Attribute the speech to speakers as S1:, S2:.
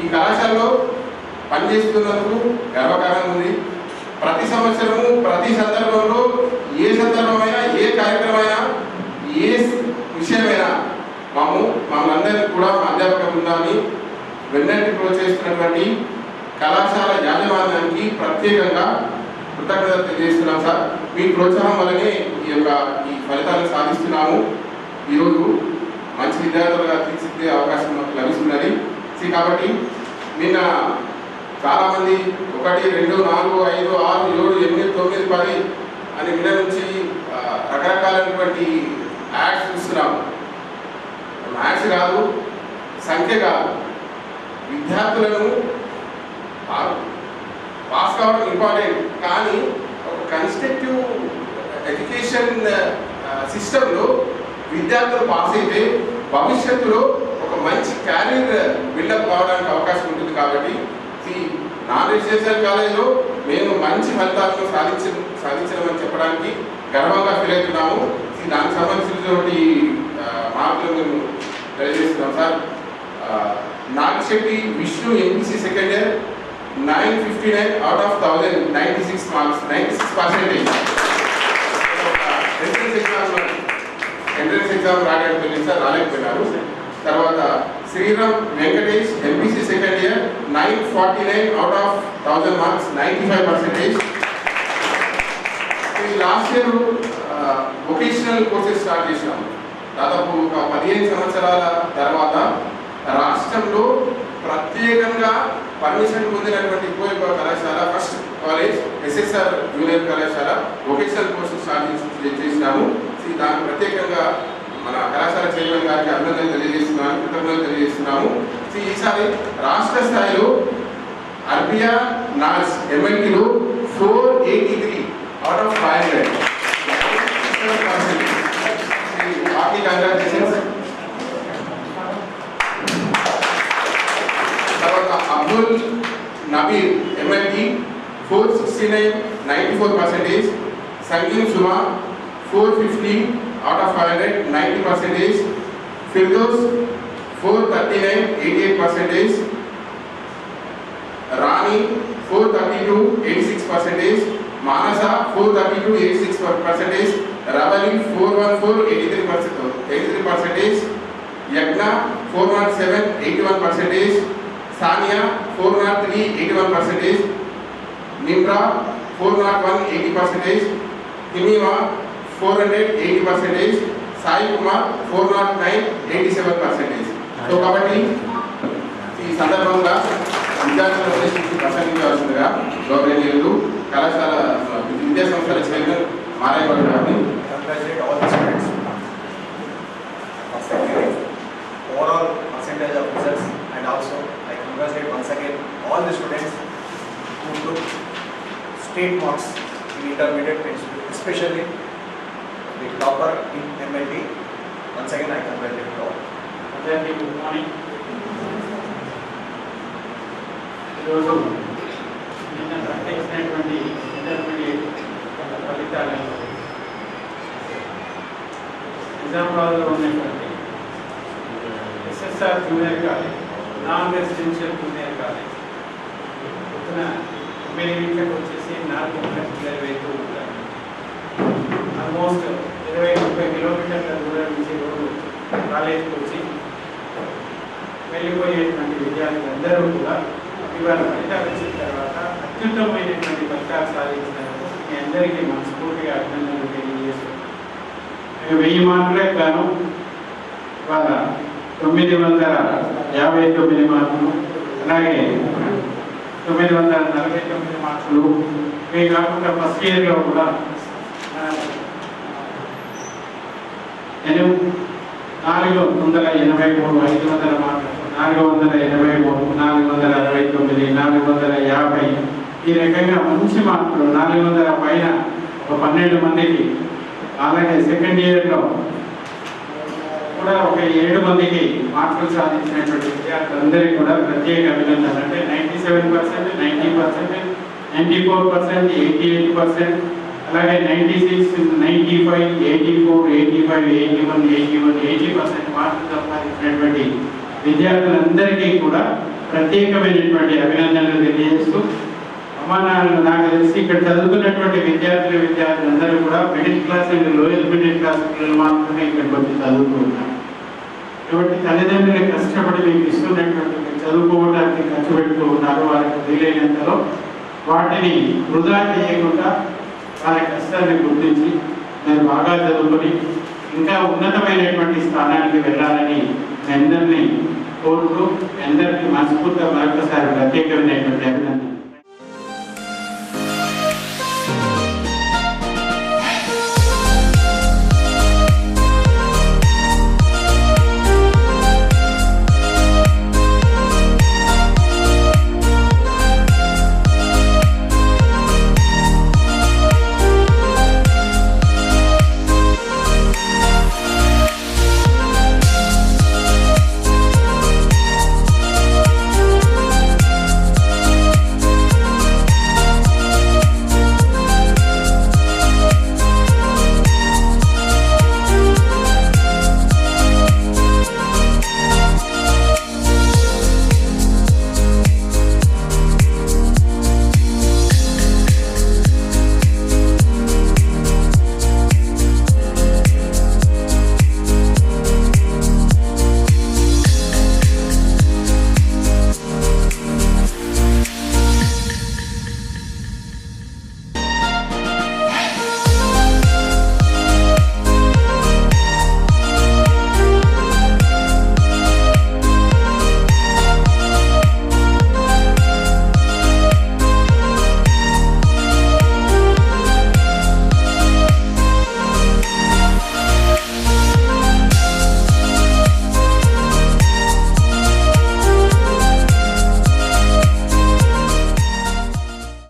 S1: ఈ కళాశాలలో పనిచేస్తున్నందుకు గర్వకారంగా ఉంది. ప్రతి సంవత్సరము ప్రతి సందర్భంలో ఏ సందర్భమైనా ఏ కార్యక్రమైనా ఏ విషయమైనా మమ్మల్ని అందరినీ కూడా అధ్యాపక బృందాన్ని వెన్నట్టి ప్రోత్సహిస్తున్నటువంటి కళాశాల యాజమాన్యానికి ప్రత్యేకంగా కృతజ్ఞతలు తెలియజేస్తున్నాం సార్. మీ ప్రోత్సాహం వల్లనే ఈ ఫలితాలను సాధిస్తున్నాము. ఈరోజు మంచి విద్యార్థులుగా తీర్చిదిద్దే అవకాశం మాకు లభిస్తున్నది. కాబట్టి నిన్న చాలామంది 1, 2, 4, 5, 6, 7, 8, 9, 10 అని నిన్న నుంచి రకరకాలైనటువంటి యాడ్స్ చూస్తున్నాము. మ్యాథ్స్ కాదు, సంఖ్య కాదు, విద్యార్థులను పాస్ కావడం ఇంపార్టెంట్. కానీ ఒక కన్స్ట్రక్టివ్ ఎడ్యుకేషన్ సిస్టంలో విద్యార్థులు పాస్ అయితే భవిష్యత్తులో ఒక మంచి క్యారియర్ బిల్డప్ కావడానికి అవకాశం ఉంటుంది. కాబట్టి ఈ నాన్ రెసిడెన్షియల్ కాలేజ్లో మేము మంచి ఫలితాలను సాధించమని చెప్పడానికి గర్వంగా ఫీల్ అవుతున్నాము. దానికి సంబంధించినటువంటి మార్కులు మేము తెలియజేస్తున్నాం sir. Nagashetti Vishnu MPC second year 959 out of 1000, 96 marks, 96%. Entrance exam రాయడానికి సార్ రాలేకపోయినారు. తర్వాత Sriram Venkatesh MPC second year 949 out of 1000 marks, 95%. Last year vocational courses start చేసినాం. దాదాపు ఒక 15 సంవత్సరాల తర్వాత రాష్ట్రంలో ప్రత్యేకంగా పర్మిషన్ పొందినటువంటి ఎక్కువ కళాశాల ఫస్ట్ కాలేజ్ ఎస్ఎస్ఆర్ జూనియర్ కళాశాల వొకేషనల్ కోర్సెస్ స్టార్ట్ చేసినాము. దానికి ప్రత్యేకంగా మన కళాశాల చైర్మన్ గారికి అభినందనలు తెలియజేస్తున్నాము, కృతజ్ఞతలు తెలియజేస్తున్నాము. ఈసారి రాష్ట్ర స్థాయిలో అర్బియా నాస్ ఎంఎల్టీలో 483 out of 500. కంగ్రాచులేషన్స్. తర్వాత Abdul Nabeer MLT 469, 94%. Sangeen Suma 450 out of 500, 90%. Firdous 439, 88%. Rani 432, 86%. Manasa 432, 86%. Ravali 414, 83%. యజ్ఞ 407, 81%. సానియా 403, 81%. నిమ్రా 401, 80%. హిమీమా 400, 80%. సాయి కుమార్ 409, 87%. కాబట్టి ఈ సందర్భంగా విద్యార్థులను ప్రసంగించవలసిందిగా గౌరవనీయులు కళాశాల విద్యా సంస్థల చైర్మన్ మారాయగౌడ్ గారిని
S2: congratulate all the students for securing overall percentage of results, and also I congratulate once again all the students who took state marks in intermediate, especially the topper in MLT. Once again I congratulate all.
S3: Good morning. ఈరోజు నిన్న ప్రకటించినటువంటి intermediate ఫలితాలను నిజామాబాద్లో ఉన్నటువంటి SSR junior college, non residential junior college పొద్దున 9 గంటలకు వచ్చేసి 4 గంటలకు వెళ్తూ ఉంటారు. ఆల్మోస్ట్ 20-30 కిలోమీటర్ల దూరం నుంచి రోజు కాలేజీకి వచ్చి వెళ్ళిపోయేటువంటి విద్యార్థులందరూ కూడా ఇవాళ ఫలితాలు వచ్చిన తర్వాత అత్యుత్తమైనటువంటి ఫలితాలు సాధించినందుకు మీ అందరికీ మనస్ఫూర్తిగా అభినందనలు తెలియజేస్తున్నాను. 1000 మార్కులకు గాను ఇవాళ 959 మార్కులు, అలాగే 949 మార్కులు. ఇవి కాకుండా ఫస్ట్ ఇయర్లో కూడా 483, 500 మార్కులు, 483, 469, 450. ఈ రకంగా మంచి మార్కులు 400 పైన ఒక 12 మందికి, అలాగే సెకండ్ ఇయర్లో కూడా ఒక 7 మందికి మార్కులు సాధించినటువంటి విద్యార్థులందరికీ కూడా ప్రత్యేక అభినందనలు. అంటే 97%, 90%, 94%, 88%, అలాగే 96, 95, 84, 85, 81, 80% మార్కులు సంపాదించినటువంటి విద్యార్థులందరికీ కూడా ప్రత్యేకమైనటువంటి అభినందనలు తెలియజేస్తూ నాకు తెలిసి ఇక్కడ చదువుతున్నటువంటి విద్యార్థులందరూ కూడా middle class and lower middle class పిల్లలు మాత్రమే ఇక్కడికి వచ్చి చదువుతూ ఉన్నారు. కాబట్టి తల్లిదండ్రులు కష్టపడి మీకు ఇస్తున్నటువంటి చదువుకోవడానికి ఖర్చు పెడుతూ ఉన్నారు. వారికి వీలైనంతలో వాటిని వృధా చేయకుండా వాళ్ళ కష్టాన్ని గుర్తించి మీరు బాగా చదువుకొని ఇంకా ఉన్నతమైనటువంటి స్థానానికి వెళ్ళాలని అందరినీ కోరుతూ అందరికీ మనస్ఫూర్తిగా మరొకసారి ప్రత్యేకమైనటువంటి అభినందనలు.